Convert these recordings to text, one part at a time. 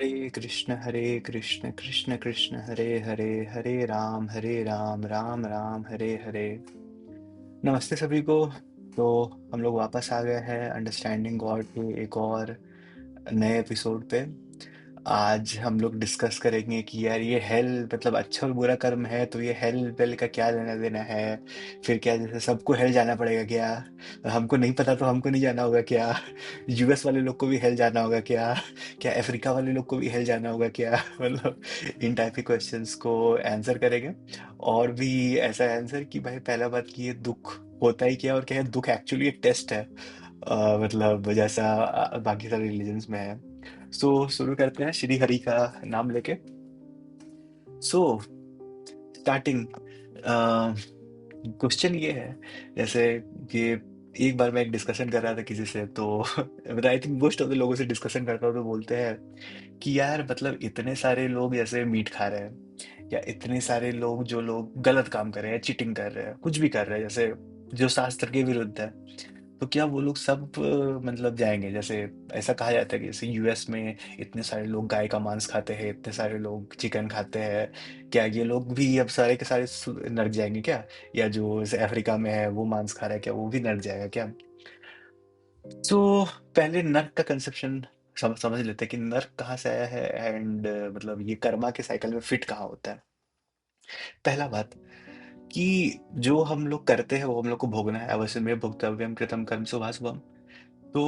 हरे कृष्ण कृष्ण कृष्ण हरे हरे, हरे राम राम हरे हरे। नमस्ते सभी को। तो हम लोग वापस आ गए हैं अंडरस्टैंडिंग गॉड के एक और नए एपिसोड पे। आज हम लोग डिस्कस करेंगे कि यार ये हेल मतलब अच्छा और बुरा कर्म है, तो ये हेल वेल का क्या लेना देना है। फिर क्या जैसे सबको हेल जाना पड़ेगा क्या? हमको नहीं पता तो हमको नहीं जाना होगा क्या? यूएस वाले लोग को भी हेल जाना होगा क्या? क्या अफ्रीका वाले लोग को भी हेल जाना होगा क्या? मतलब इन टाइप के क्वेश्चंस को आंसर करेंगे। और भी ऐसा आंसर कि भाई पहला बात कि ये दुख होता ही क्या और क्या है। दुख एक्चुअली एक टेस्ट है, मतलब जैसा बाकी सारे रिलीजन्स में है। सो शुरू करते हैं श्री हरि का नाम लेके। सो स्टार्टिंग क्वेश्चन ये है, जैसे कि एक बार मैं एक डिस्कशन कर रहा था किसी से, तो मतलब I think most of the लोगों से डिस्कशन करता हूँ तो बोलते हैं कि यार मतलब इतने सारे लोग जैसे मीट खा रहे हैं, या इतने सारे लोग जो लोग गलत काम कर रहे हैं, चीटिंग कर रहे हैं, कुछ भी कर रहे हैं जैसे जो शास्त्र के विरुद्ध है, तो क्या वो लोग सब मतलब जाएंगे? जैसे ऐसा कहा जाता है कि जैसे यूएस में इतने सारे लोग गाय का मांस खाते हैं, इतने सारे लोग चिकन खाते हैं, क्या ये लोग भी अब सारे के सारे नरक जाएंगे क्या? या जो जैसे अफ्रीका में है वो मांस खा रहा है, क्या वो भी नरक जाएगा क्या? तो पहले नर्क का कंसेप्शन समझ लेते हैं कि नर्क कहाँ से आया है, एंड मतलब ये कर्मा के साइकिल में फिट कहाँ होता है। पहला बात कि जो हम लोग करते हैं वो हम लोग को भोगना है, अवश्य में भुक्तव्यम कृतम कर्म शुभाशुभम। तो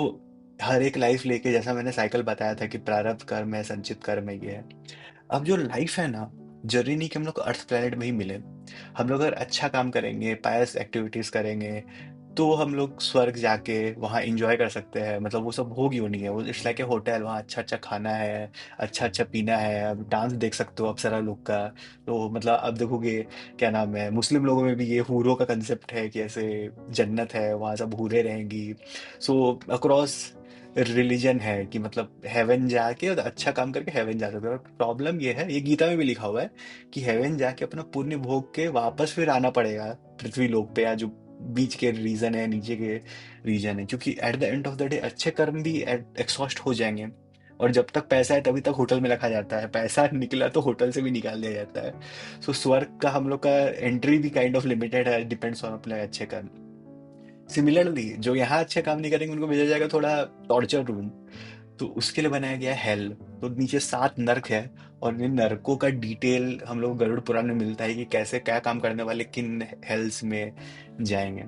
हर एक लाइफ लेके जैसा मैंने साइकिल बताया था कि प्रारब्ध कर्म है, संचित कर्म है, ये है। अब जो लाइफ है ना, जरूरी नहीं कि हम लोग को अर्थ प्लेनेट में ही मिले। हम लोग अगर अच्छा काम करेंगे, पायस एक्टिविटीज करेंगे, तो हम लोग स्वर्ग जाके वहाँ एंजॉय कर सकते हैं। मतलब वो सब भोग ही नहीं है, वो इट्स लाइक ए होटल, वहाँ अच्छा अच्छा खाना है, अच्छा अच्छा पीना है। अब डांस देख सकते हो अप्सरा लोग का। तो मतलब अब देखोगे, क्या नाम है, मुस्लिम लोगों में भी ये हूरों का कंसेप्ट है कि ऐसे जन्नत है, वहाँ सब हूरें रहेंगी। सो अक्रॉस रिलीजन है कि मतलब हेवन जाके और अच्छा काम करके हेवन जा सकते हो। और प्रॉब्लम ये है, ये गीता में भी लिखा हुआ है कि हेवन जाके अपना पुण्य भोग के वापस फिर आना पड़ेगा पृथ्वी लोक पे, या जो बीच के रीजन है, नीचे के रीजन है, क्योंकि at the end of the day अच्छे कर्म भी एक्सॉस्ट हो जाएंगे। और जब तक पैसा है तभी तक होटल में रखा जाता है, पैसा निकला तो होटल से भी निकाल दिया जाता है। सो स्वर्ग का हम लोग का एंट्री भी काइंड ऑफ लिमिटेड है, डिपेंड्स ऑन अपने अच्छे कर्म। सिमिलरली जो यहाँ अच्छे काम नहीं करेंगे उनको भेजा जाएगा थोड़ा टॉर्चर रूम, तो उसके लिए बनाया गया है हेल। तो नीचे 7 नर्क है, और इन नरकों का डिटेल हम लोग गरुड़ पुराण में मिलता है कि कैसे क्या काम करने वाले किन हेल्स में जाएंगे।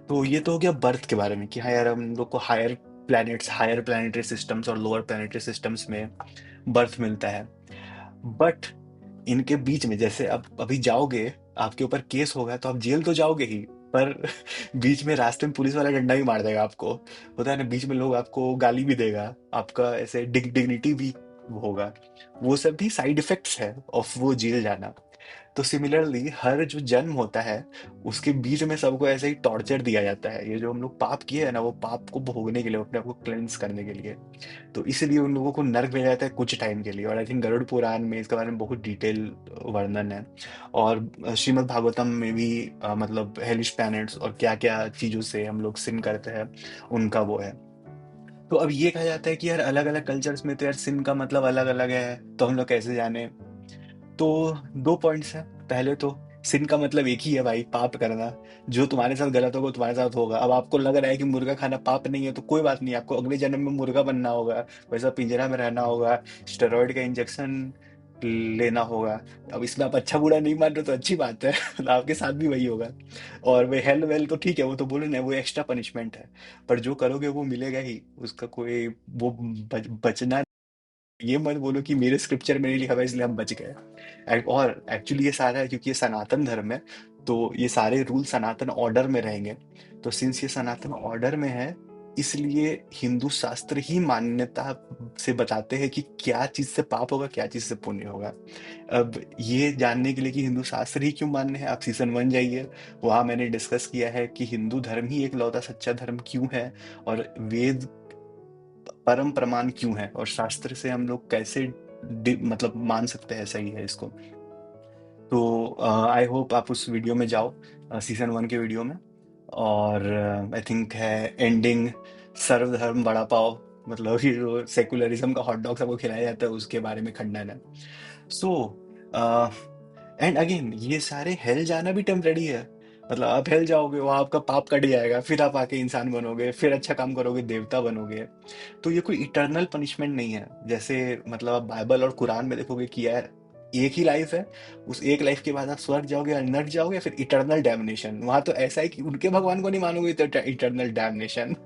तो ये तो हो गया बर्थ के बारे में कि हाँ यार हम लोग को higher planets, higher planetary systems और लोअर प्लानिटरी सिस्टम्स में बर्थ मिलता है। बट इनके बीच में जैसे अब अभी जाओगे, आपके ऊपर केस होगा तो आप जेल तो जाओगे ही, पर बीच में रास्ते में पुलिस वाला डंडा भी मार देगा आपको। होता है ना, बीच में लोग आपको गाली भी देगा, आपका ऐसे डिग्निटी भी होगा। वो सब भी साइड इफेक्ट्स है ऑफ वो जेल जाना। तो सिमिलरली हर जो जन्म होता है उसके बीच में सबको ऐसे ही टॉर्चर दिया जाता है। ये जो हम लोग पाप किए हैं ना, वो पाप को भोगने के लिए, अपने आप को क्लेंस करने के लिए। तो इसलिए उन लोगों को नर्क भेजा जाता है कुछ टाइम के लिए। और आई थिंक गरुड़ पुराण में इसके बारे में बहुत डिटेल वर्णन है। और श्रीमद् भागवतम में भी मतलब हेलिश प्लैनेट्स और क्या क्या चीजों से हम लोग सिन करते हैं, उनका वो है। तो अब ये कहा जाता है कि यार अलग अलग कल्चर्स में तो यार सिन का मतलब अलग अलग है, तो हम लोग कैसे जाने? तो 2 पॉइंट्स हैं। पहले तो सिन का मतलब एक ही है भाई, पाप करना। जो तुम्हारे साथ गलत होगा वो तुम्हारे साथ होगा। अब आपको लग रहा है कि मुर्गा खाना पाप नहीं है, तो कोई बात नहीं, आपको अगले जन्म में मुर्गा बनना होगा, वैसा पिंजरा में रहना होगा, स्टेरॉइड का इंजेक्शन लेना होगा। अब इसमें आप अच्छा बुरा नहीं मान रहे तो अच्छी बात है। मतलब आपके साथ भी वही होगा। और वे हेल वेल तो ठीक है, वो तो बोले ना, वो एक्स्ट्रा पनिशमेंट है। पर जो करोगे वो मिलेगा ही, उसका कोई वो बचना। ये मत बोलो कि मेरे स्क्रिप्चर में नहीं लिखा हुआ है, इसलिए हम बच गए। और एक्चुअली ये सारा है क्योंकि ये सनातन धर्म है, तो ये सारे रूल सनातन ऑर्डर में रहेंगे। तो सिंस ये सनातन ऑर्डर में है, इसलिए हिंदू शास्त्र ही मान्यता से बताते हैं कि क्या चीज से पाप होगा, क्या चीज से पुण्य होगा। अब ये जानने के लिए कि हिंदू शास्त्र ही क्यों मान्य है, आप सीजन 1 जाइए, वहां मैंने डिस्कस किया है कि हिंदू धर्म ही एक लौता सच्चा धर्म क्यों है, और वेद परम प्रमाण क्यों है, और शास्त्र से हम लोग कैसे मतलब मान सकते हैं सही है इसको। तो आई होप आप उस वीडियो में जाओ, सीजन 1 के वीडियो में। और आई थिंक है एंडिंग सर्वधर्म बड़ा पाओ, मतलब ये जो सेकुलरिज्म का हॉट डॉग सबको खिलाया जाता है उसके बारे में खंडन है। सो एंड अगेन ये सारे हेल जाना भी टेम्परेरी है। मतलब आप हेल जाओगे, वहां आपका पाप कट जाएगा, फिर आप आके इंसान बनोगे, फिर अच्छा काम करोगे, देवता बनोगे। तो ये कोई इटर्नल पनिशमेंट नहीं है। जैसे मतलब आप बाइबल और कुरान में देखोगे कि यार एक ही लाइफ है, उस एक लाइफ के बाद आप स्वर्ग जाओगे या नर्क जाओगे, फिर इटर्नल डैमनेशन। वहां तो ऐसा है कि उनके भगवान को नहीं मानोगे तो eternal damnation.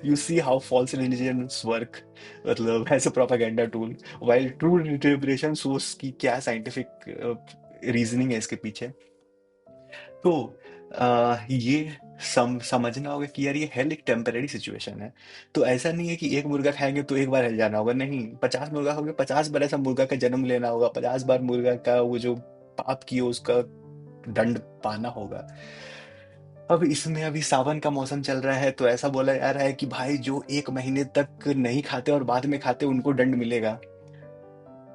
You see how false religions work, मतलब as a propaganda tool, while true liberation source की क्या साइंटिफिक रीजनिंग है इसके पीछे। तो ये समझना होगा कि यार ये हेल एक टेम्परेरी सिचुएशन है। तो ऐसा नहीं है कि एक मुर्गा खाएंगे तो एक बार हेल जाना होगा, नहीं। 50 मुर्गा होंगे, 50 बार ऐसा मुर्गा का जन्म लेना होगा, 50 बार मुर्गा का वो जो पाप किए उसका दंड पाना होगा। अब इसमें अभी सावन का मौसम चल रहा है, तो ऐसा बोला जा रहा है कि भाई जो 1 महीने तक नहीं खाते और बाद में खाते उनको दंड मिलेगा।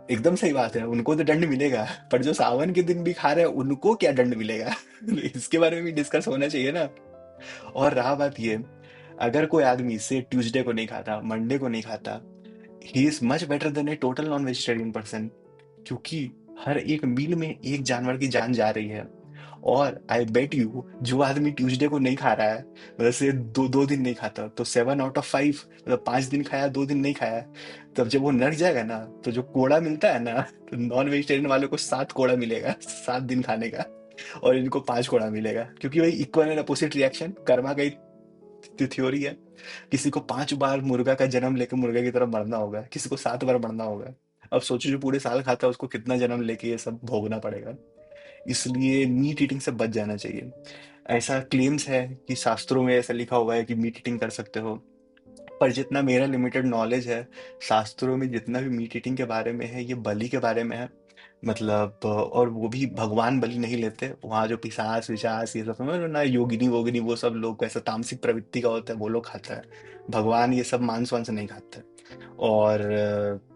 एकदम सही बात है, उनको तो दंड मिलेगा, पर जो सावन के दिन भी खा रहे हैं उनको क्या दंड मिलेगा? इसके बारे में भी डिस्कस होना चाहिए ना। और रहा बात ये, अगर कोई आदमी से ट्यूसडे को नहीं खाता, मंडे को नहीं खाता, he is much better than A total non vegetarian person. क्योंकि हर एक मील में एक जानवर की जान जा रही है। और आई बेट यू जो आदमी ट्यूसडे को नहीं खा रहा है, मतलब से दो दो दिन नहीं खाता, तो 7 आउट ऑफ 5, मतलब 5 दिन खाया, 2 दिन नहीं खाया, तब जब वो नर जाएगा ना, तो जो कोड़ा मिलता है ना, तो नॉन वेजिटेरियन वाले को 7 कोड़ा मिलेगा 7 दिन खाने का, और इनको 5 कोड़ा मिलेगा। क्योंकि भाई equal and opposite reaction, Karma का थ्योरी है। किसी को 5 बार मुर्गा का जन्म लेकर मुर्गे की तरह मरना होगा, किसी को 7 बार मरना होगा। अब सोचो जो पूरे साल खाता है उसको कितना जन्म लेके ये सब भोगना पड़ेगा। इसलिए मीट ईटिंग से बच जाना चाहिए। ऐसा क्लेम्स है कि शास्त्रों में ऐसा लिखा हुआ है कि मीट ईटिंग कर सकते हो, पर जितना मेरा लिमिटेड नॉलेज है, शास्त्रों में जितना भी मीट ईटिंग के बारे में है ये बलि के बारे में है। मतलब और वो भी भगवान बलि नहीं लेते वहाँ, जो पिशाच विशाच ये सब समझ लो ना, योगिनी वोगिनी वो सब लोग ऐसा तामसिक प्रवृत्ति का होता है वो लोग खाता है। भगवान ये सब मांस वांस नहीं खाते। और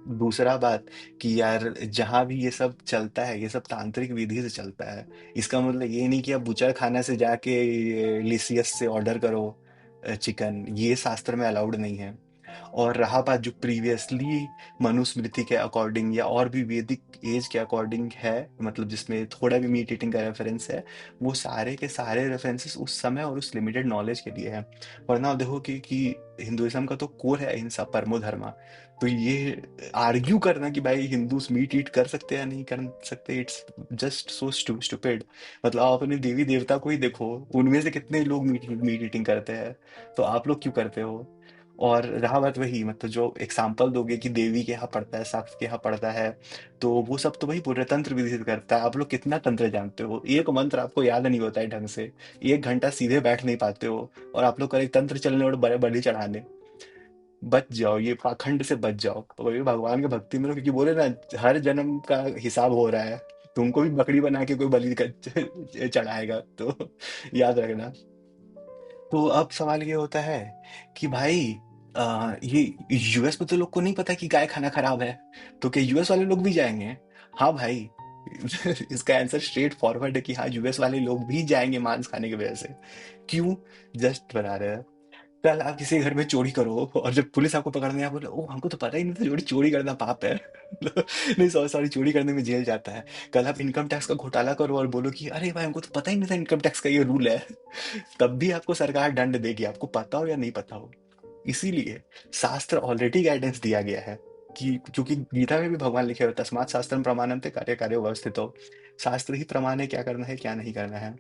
दूसरा बात कि यार जहाँ भी ये सब चलता है ये सब तांत्रिक विधि से चलता है। इसका मतलब ये नहीं कि आप बुचर खाना से जाके लिसियस से ऑर्डर करो चिकन, ये शास्त्र में अलाउड नहीं है। और रहा बात जो प्रीवियसली मनुस्मृति के अकॉर्डिंग या और भी वैदिक एज के अकॉर्डिंग है, मतलब जिसमें थोड़ा भी मीट ईटिंग का रेफरेंस है, वो सारे के सारे रेफरेंसेस उस समय और उस लिमिटेड नॉलेज के लिए है। वरना आप देखो कि हिंदुइज्म का तो कोर है अहिंसा परमो धर्मा। तो ये आर्ग्यू करना कि भाई हिंदूस मीट ईट कर सकते हैं या नहीं कर सकते, इट्स जस्ट सो स्टूपिड। मतलब आप अपने देवी देवता को ही देखो, उनमें से कितने लोग मीट ईटिंग करते हैं, तो आप लोग क्यों करते हो? और रहा बात वही, मतलब जो एग्जाम्पल दोगे कि देवी के यहाँ पड़ता है, साक्ष के यहाँ पड़ता है, तो वो सब तो वही पूरे तंत्र विधि से करता है। आप लोग कितना तंत्र जानते हो? एक मंत्र आपको याद नहीं होता है ढंग से, 1 घंटा सीधे बैठ नहीं पाते हो, और आप लोग करे तंत्र चलने और बड़े बलि चढ़ाने। बच जाओ, ये पाखंड से बच जाओ, तो वही भगवान की भक्ति में रहो, क्योंकि बोले ना हर जन्म का हिसाब हो रहा है। तुमको भी बकरी बना के कोई बलि चढ़ाएगा, तो याद रखना। तो अब सवाल ये होता है कि भाई ये यूएस में तो लोग को नहीं पता कि गाय खाना खराब है, तो क्या यूएस वाले लोग भी जाएंगे? हाँ भाई। इसका आंसर स्ट्रेट फॉरवर्ड है कि हाँ यूएस वाले लोग भी जाएंगे मांस खाने की वजह से। क्यों? जस्ट बता रहे हैं। कल आप किसी घर में चोरी करो और जब पुलिस आपको पकड़ने आप बोले, ओ हमको तो पता ही नहीं था चोरी चोरी करना पाप है। नहीं सॉरी सॉरी, चोरी करने में जेल जाता है। कल आप इनकम टैक्स का घोटाला करो और बोलो कि अरे भाई हमको तो पता ही नहीं था इनकम टैक्स का ये रूल है। तब भी आपको सरकार दंड देगी, आपको पता हो या नहीं पता हो। इसीलिए शास्त्र ऑलरेडी गाइडेंस दिया गया है कि, क्योंकि गीता में भी भगवान लिखे हुए तस्मात् शास्त्रम प्रमाणन्ते कार्य कार्यो व्यवस्थितो। शास्त्र ही प्रमाण है क्या करना है क्या नहीं करना है।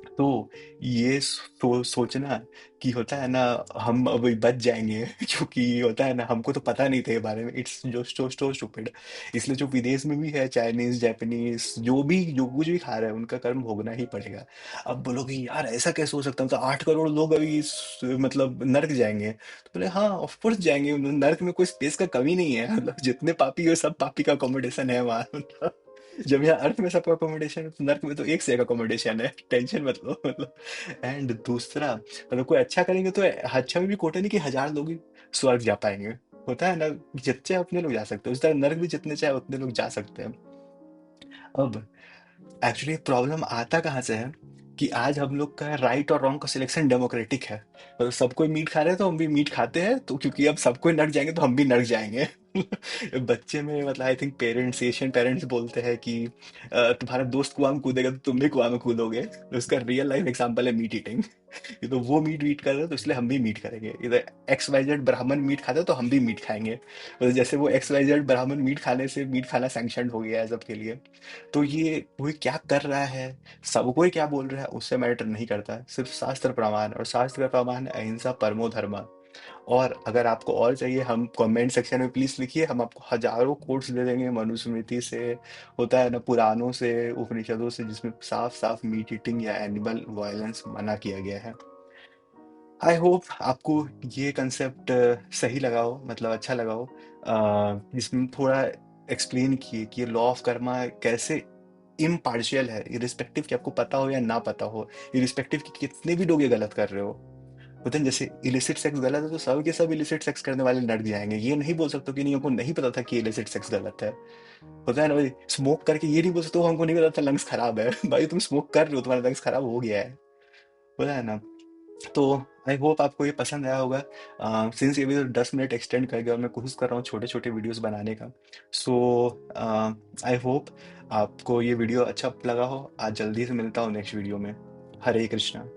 तो ये सोचना कि होता है ना हम अभी बच जाएंगे, क्योंकि होता है ना हमको तो पता नहीं था ये बारे में, इट्स जो सो स्टूपिड। इसलिए जो विदेश में भी है, चाइनीज जापानीज जो कुछ भी खा रहे हैं उनका कर्म भोगना ही पड़ेगा। अब बोलोगे यार ऐसा कैसे हो सकता है, तो 8 करोड़ लोग अभी मतलब नर्क जाएंगे, तो बोले हाँ ऑफ कोर्स जाएंगे, नर्क में कोई स्पेस का कमी नहीं है। मतलब जितने पापी है सब पापी का अकोमोडेशन है वहां। मतलब जब यहाँ अर्थ में सबका अकोमोडेशन है, तो नर्क में तो एक से एक अकोमोडेशन है, टेंशन मत लो। मतलब एंड दूसरा, मतलब कोई अच्छा करेंगे तो अच्छा में भी कोटा नहीं कि 1000 लोग ही स्वर्ग जा पाएंगे। होता है ना, जितने चाहे उतने लोग जा सकते हैं, उस तरह नर्क भी जितने चाहे उतने लोग जा सकते हैं। अब एक्चुअली प्रॉब्लम आता कहाँ से है कि आज हम लोग का राइट और रॉन्ग का सिलेक्शन डेमोक्रेटिक है। मतलब सब कोई मीट खा रहे हैं तो हम भी मीट खाते हैं, तो क्योंकि अब सब कोई नर्क जाएंगे तो हम भी नर्क जाएंगे। बच्चे में मतलब I think parents, Asian parents बोलते हैं कि तुम्हारा दोस्त कुआं में कूदेगा तो तुम भी कुआं में कूदोगे, तो उसका रियल लाइफ एग्जांपल है मीट ईटिंग। ये तो वो मीट ईट कर रहे हैं तो इसलिए हम भी मीट करेंगे। इधर एक्स वाई जेड ब्राह्मण मीट खाते हैं तो हम भी मीट खाएंगे, मतलब जैसे वो एक्स वाई जेड ब्राह्मण मीट खाने से मीट खाना सैंक्शन हो गया है सबके लिए। तो ये कोई क्या कर रहा है, सब कोई क्या बोल रहा है, उससे मैटर नहीं करता, सिर्फ शास्त्र प्रमाण, और शास्त्र का प्रमाण है अहिंसा परमो धर्म। और अगर आपको और चाहिए, हम कमेंट सेक्शन में प्लीज लिखिए, हम आपको हजारों कोट्स दे देंगे मनुस्मृति से, होता है ना, पुराणों से, उपनिषदों से, जिसमें साफ साफ मीट ईटिंग या एनिमल वायलेंस मना किया गया है। आई होप आपको ये कंसेप्ट सही लगा हो, मतलब अच्छा लगा हो, जिसमें थोड़ा एक्सप्लेन किए कि लॉ ऑफ कर्मा कैसे इम्पार्शियल है, इरिस्पेक्टिव कि आपको पता हो या ना पता हो, इरिस्पेक्टिव कि कितने भी लोग ये गलत कर रहे हो। होता है ना, जैसे इलिसिट सेक्स गलत है तो सब के सब इलिसिट सेक्स करने वाले लड़ जाएंगे, ये नहीं बोल सकते कि नहीं हमको नहीं पता था कि इलिसिट सेक्स गलत है। होता है ना भाई, स्मोक करके ये नहीं बोल सकते "ओ, हमको नहीं पता था लंग्स खराब है"। भाई तुम स्मोक कर रहे हो, तुम्हारा लंग्स खराब हो गया है। होता है ना। तो आई होप आपको ये पसंद आया होगा। सिंस ये भी 10 मिनट एक्सटेंड कर गया और मैं कोशिश कर रहा हूँ छोटे छोटे वीडियोस बनाने का, सो आई होप आपको ये वीडियो अच्छा लगा हो। आज जल्दी से मिलता हूँ नेक्स्ट वीडियो में। हरे कृष्णा।